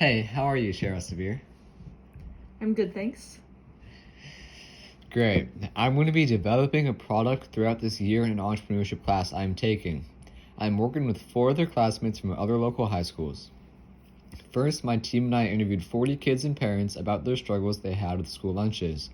Hey, how are you, Cheryl Svir? I'm good, thanks. Great. I'm going to be developing a product throughout this year in an entrepreneurship class I'm taking. I'm working with 4 other classmates from other local high schools. First, my team and I interviewed 40 kids and parents about their struggles they had with school lunches.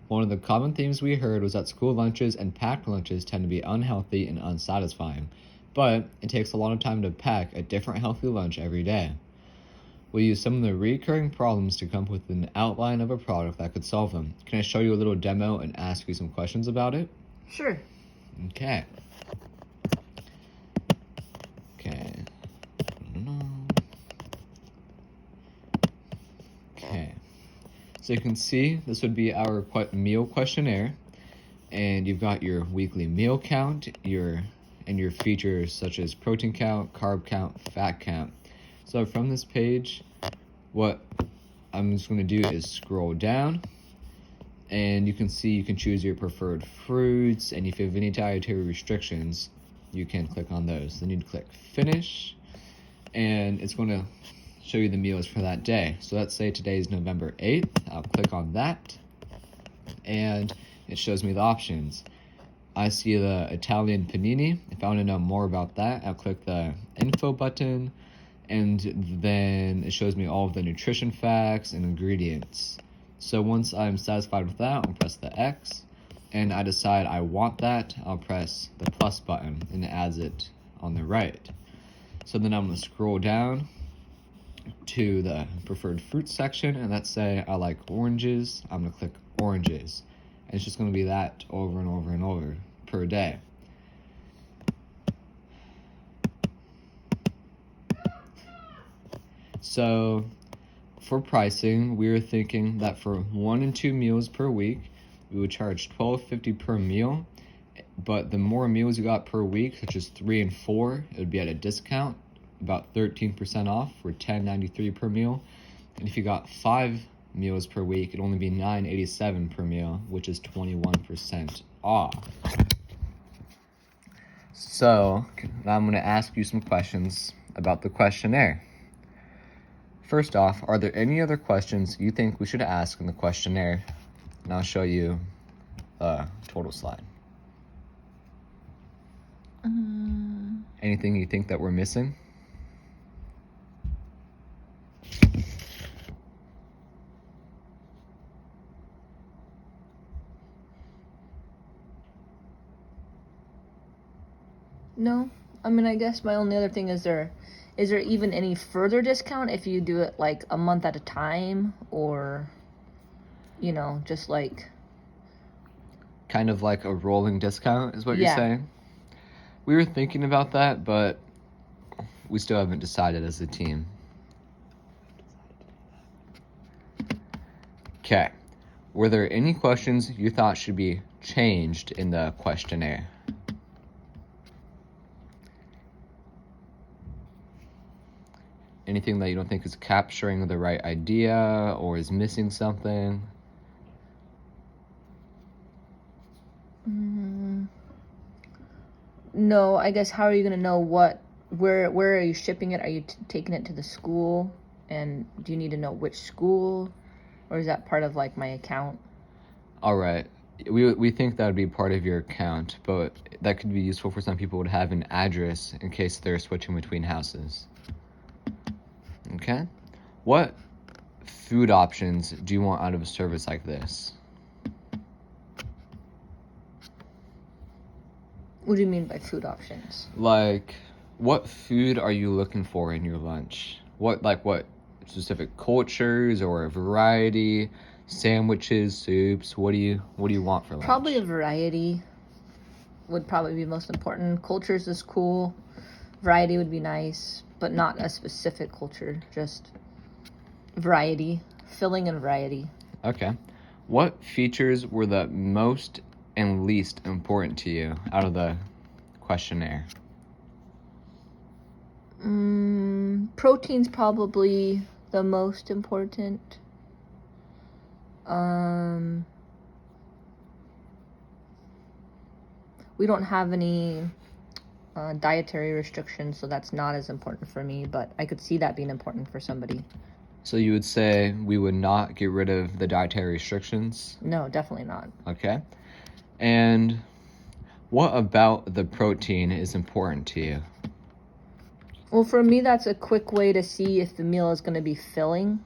One of the common themes we heard was that school lunches and packed lunches tend to be unhealthy and unsatisfying, but it takes a lot of time to pack a different healthy lunch every day. We use some of the recurring problems to come up with an outline of a product that could solve them. Can I show you a little demo and ask you some questions about it? Sure. Okay. Okay. So you can see this would be our meal questionnaire, and you've got your weekly meal count, your features such as protein count, carb count, fat count. So from this page, what I'm just going to do is scroll down, and you can see you can choose your preferred fruits, and if you have any dietary restrictions, you can click on those. Then you'd click finish, and it's going to show you the meals for that day. So let's say today is November 8th. I'll click on that, and it shows me the options. I see the Italian panini. If I want to know more about that, I'll click the info button, and then it shows me all of the nutrition facts and ingredients. So once I'm satisfied with that, I'll press the X, and I decide I want that, I'll press the plus button, and it adds it on the right. So then I'm going to scroll down to the preferred fruit section, and let's say I like oranges. I'm going to click oranges, and it's just going to be that over and over and over per day. So for pricing, we were thinking that for 1 and 2 meals per week, we would charge $12.50 per meal. But the more meals you got per week, such as 3 and 4, it would be at a discount, about 13% off for $10.93 per meal. And if you got 5 meals per week, it'd only be $9.87 per meal, which is 21% off. So now I'm going to ask you some questions about the questionnaire. First off, are there any other questions you think we should ask in the questionnaire? And I'll show you a total slide. Anything you think that we're missing? No, I guess my only other thing is there even any further discount if you do it like a month at a time, or just like Kind of like a rolling discount is what Yeah. you're saying? We were thinking about that, but we still haven't decided as a team. Okay. Were there any questions you thought should be changed in the questionnaire? Anything that you don't think is capturing the right idea or is missing something? No, I guess how are you going to know where are you shipping it? Are you taking it to the school? And do you need to know which school? Or is that part of like my account? All right. We think that would be part of your account, but that could be useful for some people to have an address in case they're switching between houses. Okay? What food options do you want out of a service like this? What do you mean by food options? Like, what food are you looking for in your lunch? What specific cultures or a variety, sandwiches, soups? What do you want for lunch? Probably a variety would probably be most important. Cultures is cool. Variety would be nice, but not a specific culture, just variety, filling and variety. Okay. What features were the most and least important to you out of the questionnaire? Protein's probably the most important. We don't have any dietary restrictions, so that's not as important for me, but I could see that being important for somebody. So you would say we would not get rid of the dietary restrictions? No, definitely not. Okay. And what about the protein is important to you? Well, for me, that's a quick way to see if the meal is going to be filling.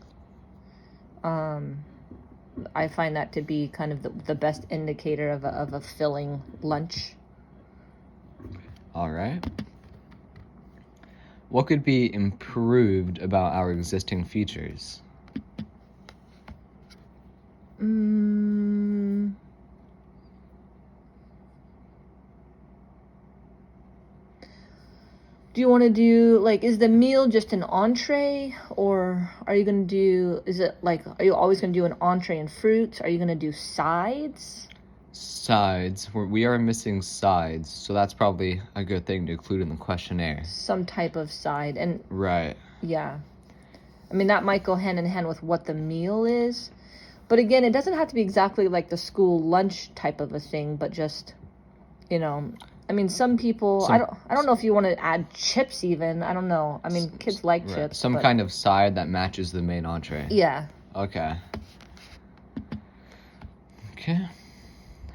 I find that to be kind of the best indicator of a filling lunch. All right. What could be improved about our existing features? Do you want to do, like, is the meal just an entree, or are you going to do, is it like, are you always going to do an entree and fruits? Are you going to do sides? Sides. We are missing sides, so that's probably a good thing to include in the questionnaire. Some type of side. And Right. yeah, I mean, that might go hand in hand with what the meal is. But again, it doesn't have to be exactly like the school lunch type of a thing, but just, you know, I mean, some people, I don't know if you want to add chips even. I don't know. I mean, kids like chips. Some kind of side that matches the main entree. Yeah. Okay. Okay.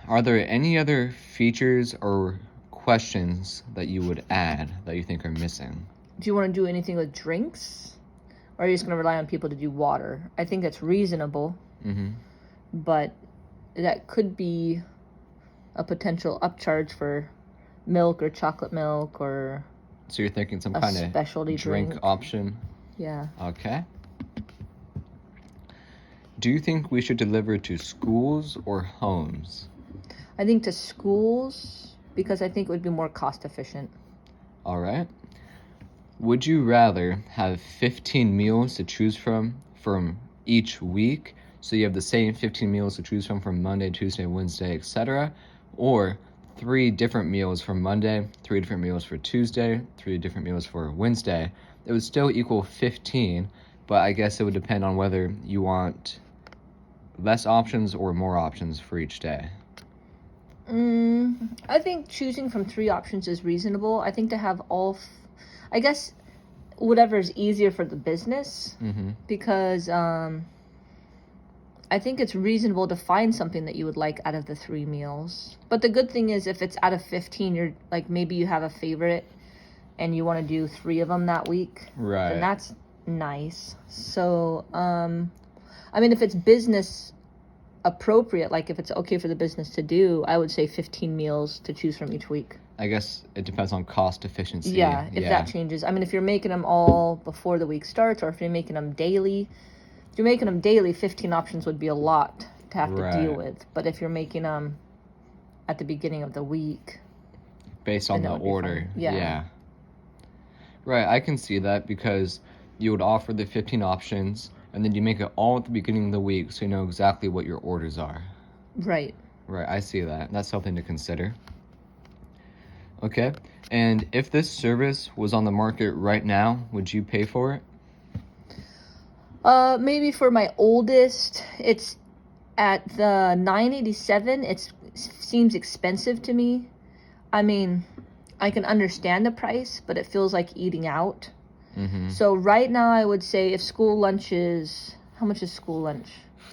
Are there any other features or questions that you would add that you think are missing? Do you want to do anything with drinks? Or are you just going to rely on people to do water? I think that's reasonable. Mm-hmm. But that could be a potential upcharge for milk or chocolate milk or So you're thinking some a kind of specialty drink option? Yeah. Okay. Do you think we should deliver to schools or homes? I think to schools, because I think it would be more cost efficient. All right. Would you rather have 15 meals to choose from each week, so you have the same 15 meals to choose from Monday, Tuesday, Wednesday, etc., or 3 different meals for Monday, 3 different meals for Tuesday, 3 different meals for Wednesday? It would still equal 15, but I guess it would depend on whether you want less options or more options for each day. I think choosing from 3 options is reasonable. I think to have I guess whatever is easier for the business, because I think it's reasonable to find something that you would like out of the 3 meals. But the good thing is, if it's out of 15, you're like, maybe you have a favorite and you want to do 3 of them that week. Right. Then that's nice. So, I mean, if it's business appropriate, like if it's okay for the business to do, I would say 15 meals to choose from each week. I guess it depends on cost efficiency. Yeah, if that changes. I mean, if you're making them all before the week starts, or if you're making them daily, 15 options would be a lot to have to deal with. But if you're making them at the beginning of the week, based on the order. Yeah. Right, I can see that, because you would offer the 15 options, and then you make it all at the beginning of the week, so you know exactly what your orders are. Right. Right, I see that. That's something to consider. Okay, and if this service was on the market right now, would you pay for it? Maybe for my oldest, it's at the $9.87. It seems expensive to me. I mean, I can understand the price, but it feels like eating out. So right now, I would say if school lunch is, how much is school lunch?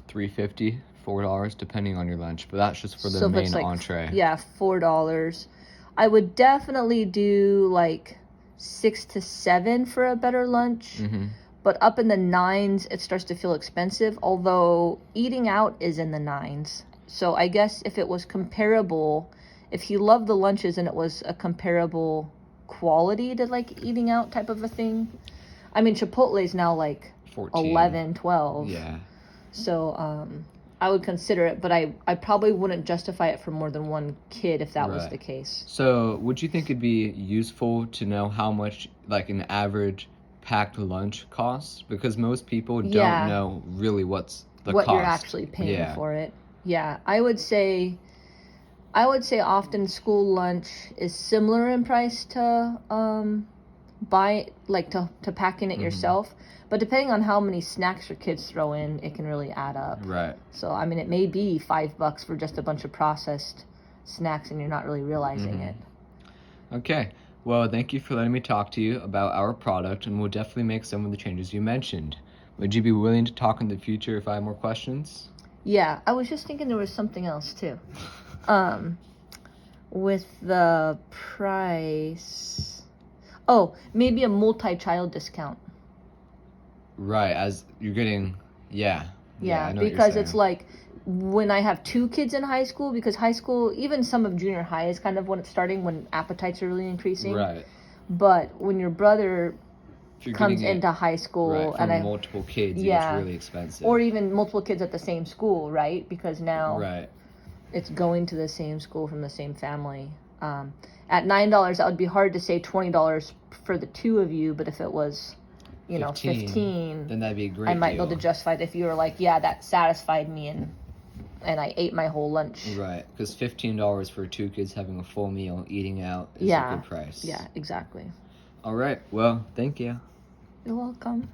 $3.50, $4, depending on your lunch, but that's just for the main entree. Yeah, $4. I would definitely do like 6 to 7 for a better lunch. But up in the 9s, it starts to feel expensive, although eating out is in the 9s. So I guess if it was comparable, if he loved the lunches and it was a comparable quality to like eating out type of a thing. I mean, Chipotle is now like 14. 11, 12. Yeah. So I would consider it, but I probably wouldn't justify it for more than one kid if that was the case. So would you think it'd be useful to know how much like an average packed lunch costs? Because most people don't know really what's the cost. What you're actually paying for it. Yeah, I would say often school lunch is similar in price to to packing it yourself. But depending on how many snacks your kids throw in, it can really add up. Right. So I mean, it may be $5 for just a bunch of processed snacks, and you're not really realizing it. Okay. Well, thank you for letting me talk to you about our product, and we'll definitely make some of the changes you mentioned. Would you be willing to talk in the future if I have more questions? Yeah, I was just thinking there was something else too. With the price. Oh, maybe a multi-child discount. Right, as you're getting, yeah. Yeah, I know what you're because it's saying. like when I have two kids in high school, because high school, even some of junior high is kind of when it's starting, when appetites are really increasing. Right. But when your brother If you're comes getting it, into high school, right, and from multiple kids, it gets really expensive. or even multiple kids at the same school, right? Because now right. it's going to the same school from the same family. At $9, that would be hard to say $20 for the two of you, but if it was, 15, then that'd be a great I might deal. be able to justify it if you were like, yeah, that satisfied me and I ate my whole lunch. Right, because $15 for two kids having a full meal, eating out is a good price. Yeah, exactly. All right, well, thank you. You're welcome.